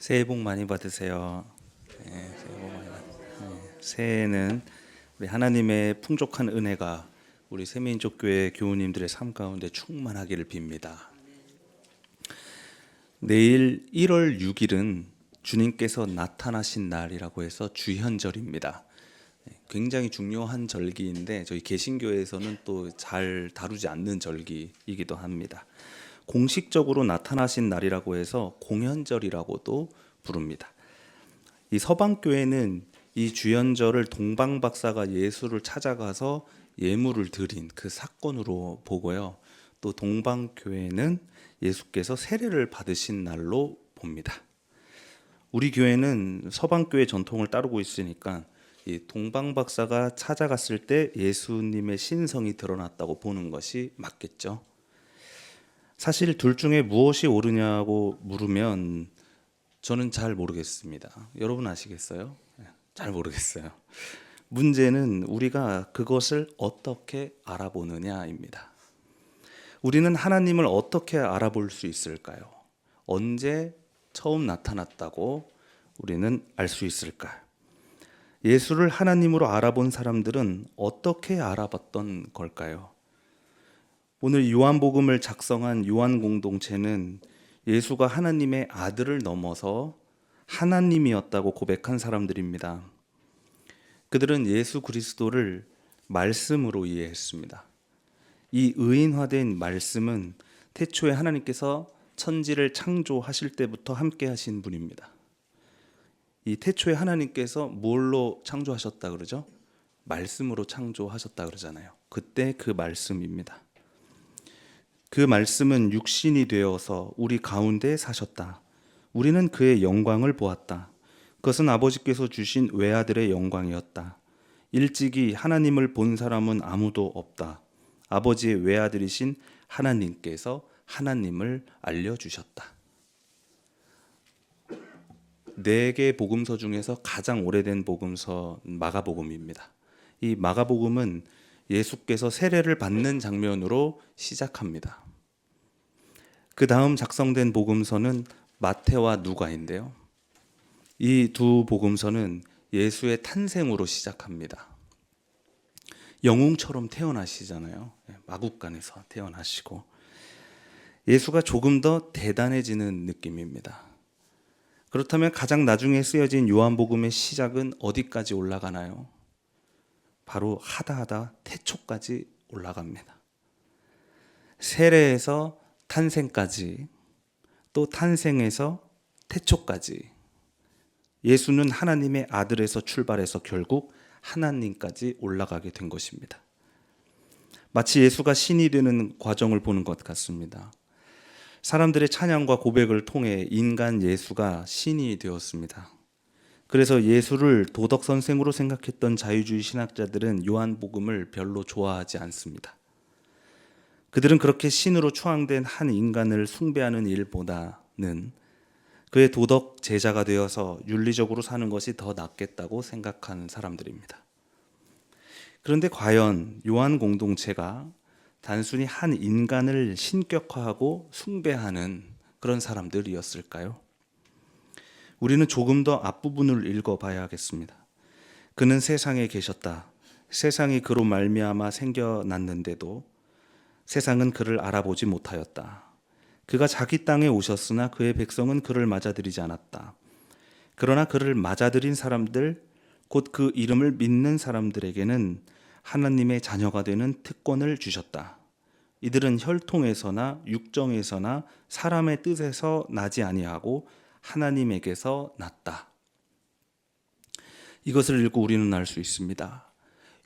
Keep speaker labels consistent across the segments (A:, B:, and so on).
A: 새해 복 많이 받으세요. 네, 새해 복 많이 새해에는 우리 하나님의 풍족한 은혜가 우리 새민족교회 교우님들의 삶 가운데 충만하기를 빕니다. 내일 1월 6일은 주님께서 나타나신 날이라고 해서 주현절입니다. 굉장히 중요한 절기인데 저희 개신교에서는 또 잘 다루지 않는 절기이기도 합니다. 공식적으로 나타나신 날이라고 해서 공현절이라고도 부릅니다. 이 서방교회는 이 주현절을 동방박사가 예수를 찾아가서 예물을 드린 그 사건으로 보고요. 또 동방교회는 예수께서 세례를 받으신 날로 봅니다. 우리 교회는 서방교회 전통을 따르고 있으니까 이 동방박사가 찾아갔을 때 예수님의 신성이 드러났다고 보는 것이 맞겠죠. 사실 둘 중에 무엇이 옳으냐고 물으면 저는 잘 모르겠습니다. 여러분 아시겠어요? 잘 모르겠어요. 문제는 우리가 그것을 어떻게 알아보느냐입니다. 우리는 하나님을 어떻게 알아볼 수 있을까요? 언제 처음 나타났다고 우리는 알 수 있을까요? 예수를 하나님으로 알아본 사람들은 어떻게 알아봤던 걸까요? 오늘 요한복음을 작성한 요한 공동체는 예수가 하나님의 아들을 넘어서 하나님이었다고 고백한 사람들입니다. 그들은 예수 그리스도를 말씀으로 이해했습니다. 이 의인화된 말씀은 태초에 하나님께서 천지를 창조하실 때부터 함께 하신 분입니다. 이 태초에 하나님께서 뭘로 창조하셨다 그러죠? 말씀으로 창조하셨다 그러잖아요. 그때 그 말씀입니다. 그 말씀은 육신이 되어서 우리 가운데 사셨다. 우리는 그의 영광을 보았다. 그것은 아버지께서 주신 외아들의 영광이었다. 일찍이 하나님을 본 사람은 아무도 없다. 아버지의 외아들이신 하나님께서 하나님을 알려주셨다. 4개 복음서 중에서 가장 오래된 복음서 마가복음입니다. 이 마가복음은 예수께서 세례를 받는 장면으로 시작합니다. 그 다음 작성된 복음서는 마태와 누가인데요. 이 두 복음서는 예수의 탄생으로 시작합니다. 영웅처럼 태어나시잖아요. 마국간에서 태어나시고 예수가 조금 더 대단해지는 느낌입니다. 그렇다면 가장 나중에 쓰여진 요한복음의 시작은 어디까지 올라가나요? 바로 하다하다 태초까지 올라갑니다. 세례에서 탄생까지, 또 탄생에서 태초까지, 예수는 하나님의 아들에서 출발해서 결국 하나님까지 올라가게 된 것입니다. 마치 예수가 신이 되는 과정을 보는 것 같습니다. 사람들의 찬양과 고백을 통해 인간 예수가 신이 되었습니다. 그래서 예수를 도덕 선생으로 생각했던 자유주의 신학자들은 요한복음을 별로 좋아하지 않습니다. 그들은 그렇게 신으로 추앙된 한 인간을 숭배하는 일보다는 그의 도덕 제자가 되어서 윤리적으로 사는 것이 더 낫겠다고 생각하는 사람들입니다. 그런데 과연 요한 공동체가 단순히 한 인간을 신격화하고 숭배하는 그런 사람들이었을까요? 우리는 조금 더 앞부분을 읽어봐야겠습니다. 그는 세상에 계셨다. 세상이 그로 말미암아 생겨났는데도 세상은 그를 알아보지 못하였다. 그가 자기 땅에 오셨으나 그의 백성은 그를 맞아들이지 않았다. 그러나 그를 맞아들인 사람들, 곧 그 이름을 믿는 사람들에게는 하나님의 자녀가 되는 특권을 주셨다. 이들은 혈통에서나 육정에서나 사람의 뜻에서 나지 아니하고 하나님에게서 났다. 이것을 읽고 우리는 알 수 있습니다.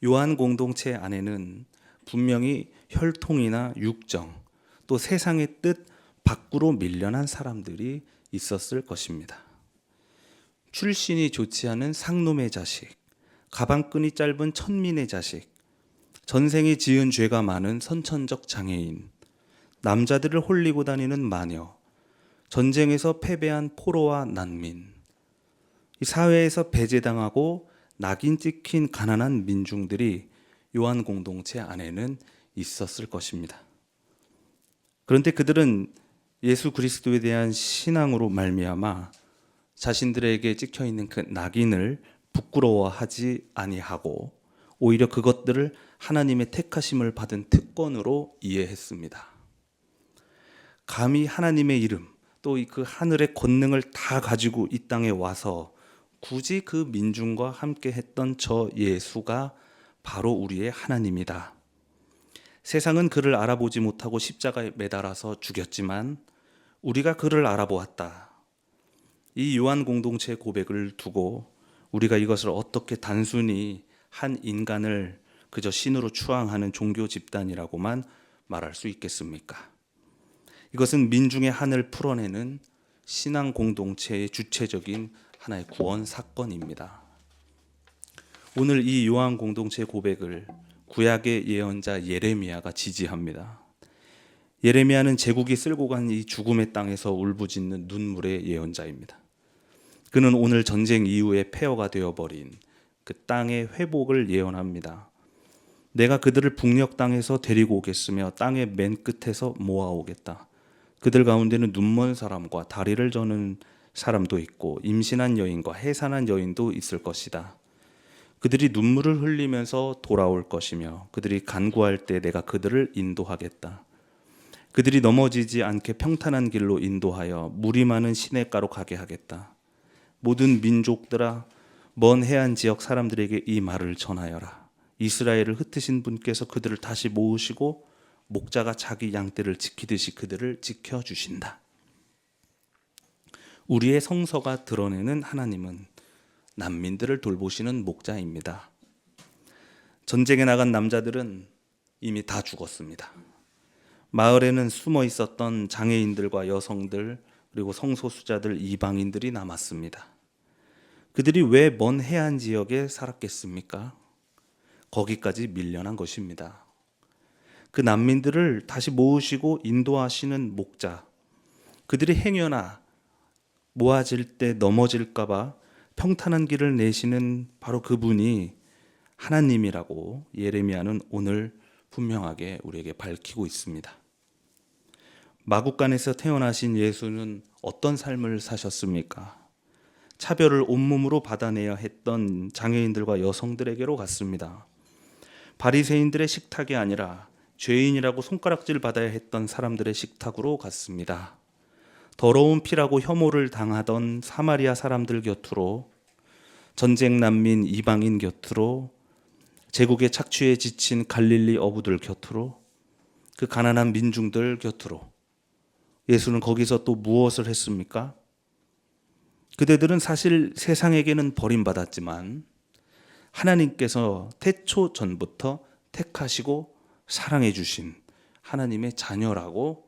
A: 요한 공동체 안에는 분명히 혈통이나 육정, 또 세상의 뜻 밖으로 밀려난 사람들이 있었을 것입니다. 출신이 좋지 않은 상놈의 자식, 가방끈이 짧은 천민의 자식, 전생에 지은 죄가 많은 선천적 장애인, 남자들을 홀리고 다니는 마녀, 전쟁에서 패배한 포로와 난민, 이 사회에서 배제당하고 낙인 찍힌 가난한 민중들이 요한 공동체 안에는 있었을 것입니다. 그런데 그들은 예수 그리스도에 대한 신앙으로 말미암아 자신들에게 찍혀 있는 그 낙인을 부끄러워하지 아니하고 오히려 그것들을 하나님의 택하심을 받은 특권으로 이해했습니다. 감히 하나님의 이름 또 그 하늘의 권능을 다 가지고 이 땅에 와서 굳이 그 민중과 함께 했던 저 예수가 바로 우리의 하나님이다. 세상은 그를 알아보지 못하고 십자가에 매달아서 죽였지만 우리가 그를 알아보았다. 이 요한 공동체 고백을 두고 우리가 이것을 어떻게 단순히 한 인간을 그저 신으로 추앙하는 종교 집단이라고만 말할 수 있겠습니까? 이것은 민중의 한을 풀어내는 신앙 공동체의 주체적인 하나의 구원 사건입니다. 오늘 이 요한 공동체 고백을 구약의 예언자 예레미야가 지지합니다. 예레미야는 제국이 쓸고 간 이 죽음의 땅에서 울부짖는 눈물의 예언자입니다. 그는 오늘 전쟁 이후에 폐허가 되어버린 그 땅의 회복을 예언합니다. 내가 그들을 북녘 땅에서 데리고 오겠으며 땅의 맨 끝에서 모아오겠다. 그들 가운데는 눈먼 사람과 다리를 저는 사람도 있고 임신한 여인과 해산한 여인도 있을 것이다. 그들이 눈물을 흘리면서 돌아올 것이며 그들이 간구할 때 내가 그들을 인도하겠다. 그들이 넘어지지 않게 평탄한 길로 인도하여 물이 많은 시냇가로 가게 하겠다. 모든 민족들아 먼 해안 지역 사람들에게 이 말을 전하여라. 이스라엘을 흩으신 분께서 그들을 다시 모으시고 목자가 자기 양떼를 지키듯이 그들을 지켜주신다. 우리의 성서가 드러내는 하나님은 난민들을 돌보시는 목자입니다. 전쟁에 나간 남자들은 이미 다 죽었습니다. 마을에는 숨어 있었던 장애인들과 여성들 그리고 성소수자들 이방인들이 남았습니다. 그들이 왜 먼 해안 지역에 살았겠습니까? 거기까지 밀려난 것입니다. 그 난민들을 다시 모으시고 인도하시는 목자, 그들이 행여나 모아질 때 넘어질까봐 평탄한 길을 내시는 바로 그분이 하나님이라고 예레미야는 오늘 분명하게 우리에게 밝히고 있습니다. 마국간에서 태어나신 예수는 어떤 삶을 사셨습니까? 차별을 온몸으로 받아내야 했던 장애인들과 여성들에게로 갔습니다. 바리새인들의 식탁이 아니라 죄인이라고 손가락질 받아야 했던 사람들의 식탁으로 갔습니다. 더러운 피라고 혐오를 당하던 사마리아 사람들 곁으로, 전쟁 난민 이방인 곁으로, 제국의 착취에 지친 갈릴리 어부들 곁으로, 그 가난한 민중들 곁으로 예수는 거기서 또 무엇을 했습니까? 그대들은 사실 세상에게는 버림받았지만 하나님께서 태초 전부터 택하시고 사랑해 주신 하나님의 자녀라고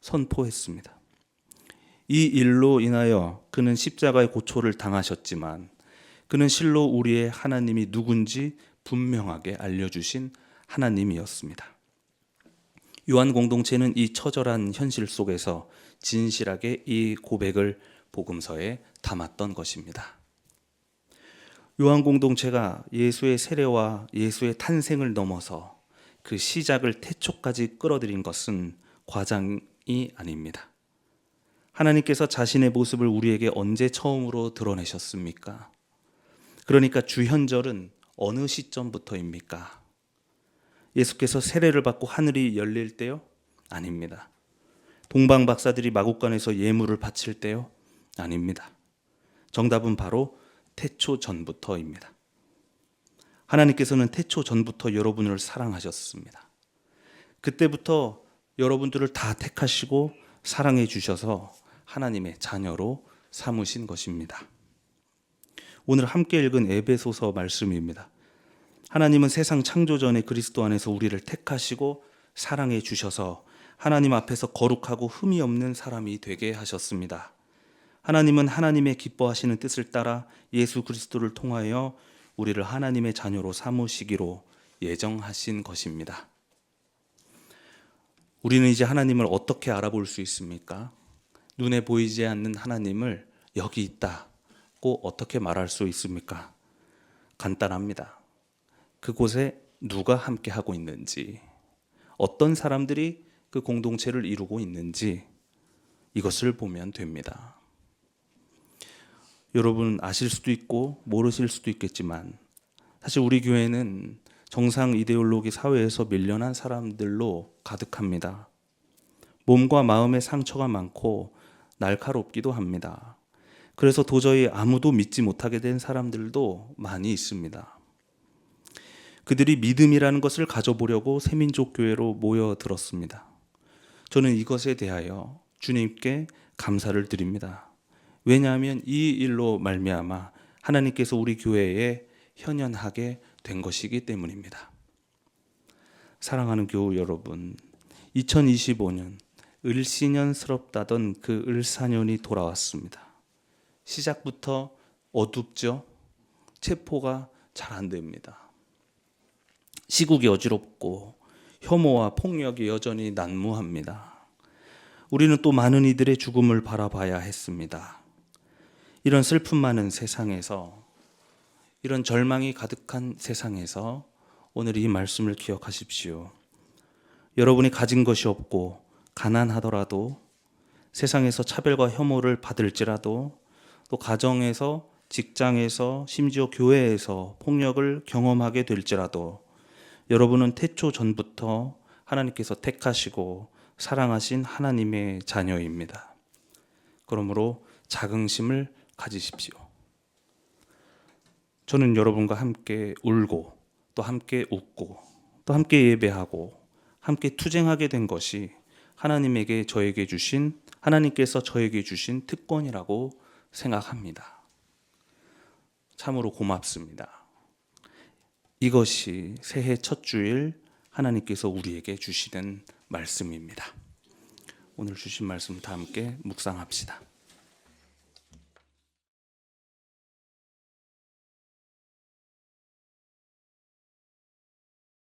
A: 선포했습니다. 이 일로 인하여 그는 십자가의 고초를 당하셨지만 그는 실로 우리의 하나님이 누군지 분명하게 알려주신 하나님이었습니다. 요한 공동체는 이 처절한 현실 속에서 진실하게 이 고백을 복음서에 담았던 것입니다. 요한 공동체가 예수의 세례와 예수의 탄생을 넘어서 그 시작을 태초까지 끌어들인 것은 과장이 아닙니다. 하나님께서 자신의 모습을 우리에게 언제 처음으로 드러내셨습니까? 그러니까 주현절은 어느 시점부터입니까? 예수께서 세례를 받고 하늘이 열릴 때요? 아닙니다. 동방 박사들이 마국간에서 예물을 바칠 때요? 아닙니다. 정답은 바로 태초 전부터입니다. 하나님께서는 태초 전부터 여러분을 사랑하셨습니다. 그때부터 여러분들을 다 택하시고 사랑해 주셔서 하나님의 자녀로 삼으신 것입니다. 오늘 함께 읽은 에베소서 말씀입니다. 하나님은 세상 창조 전에 그리스도 안에서 우리를 택하시고 사랑해 주셔서 하나님 앞에서 거룩하고 흠이 없는 사람이 되게 하셨습니다. 하나님은 하나님의 기뻐하시는 뜻을 따라 예수 그리스도를 통하여 우리를 하나님의 자녀로 삼으시기로 예정하신 것입니다. 우리는 이제 하나님을 어떻게 알아볼 수 있습니까? 눈에 보이지 않는 하나님을 여기 있다고 어떻게 말할 수 있습니까? 간단합니다. 그곳에 누가 함께 하고 있는지, 어떤 사람들이 그 공동체를 이루고 있는지 이것을 보면 됩니다. 여러분 아실 수도 있고 모르실 수도 있겠지만 사실 우리 교회는 정상 이데올로기 사회에서 밀려난 사람들로 가득합니다. 몸과 마음의 상처가 많고 날카롭기도 합니다. 그래서 도저히 아무도 믿지 못하게 된 사람들도 많이 있습니다. 그들이 믿음이라는 것을 가져보려고 새민족교회로 모여들었습니다. 저는 이것에 대하여 주님께 감사를 드립니다. 왜냐하면 이 일로 말미암아 하나님께서 우리 교회에 현현하게 된 것이기 때문입니다. 사랑하는 교우 여러분, 2025년 을씨년스럽다던 그 을사년이 돌아왔습니다. 시작부터 어둡죠? 체포가 잘 안 됩니다. 시국이 어지럽고 혐오와 폭력이 여전히 난무합니다. 우리는 또 많은 이들의 죽음을 바라봐야 했습니다. 이런 슬픔 많은 세상에서, 이런 절망이 가득한 세상에서 오늘 이 말씀을 기억하십시오. 여러분이 가진 것이 없고 가난하더라도, 세상에서 차별과 혐오를 받을지라도, 또 가정에서, 직장에서, 심지어 교회에서 폭력을 경험하게 될지라도 여러분은 태초 전부터 하나님께서 택하시고 사랑하신 하나님의 자녀입니다. 그러므로 자긍심을 가지십시오. 저는 여러분과 함께 울고 또 함께 웃고 또 함께 예배하고 함께 투쟁하게 된 것이 하나님께서 저에게 주신 특권이라고 생각합니다. 참으로 고맙습니다. 이것이 새해 첫 주일 하나님께서 우리에게 주시는 말씀입니다. 오늘 주신 말씀 다 함께 묵상합시다.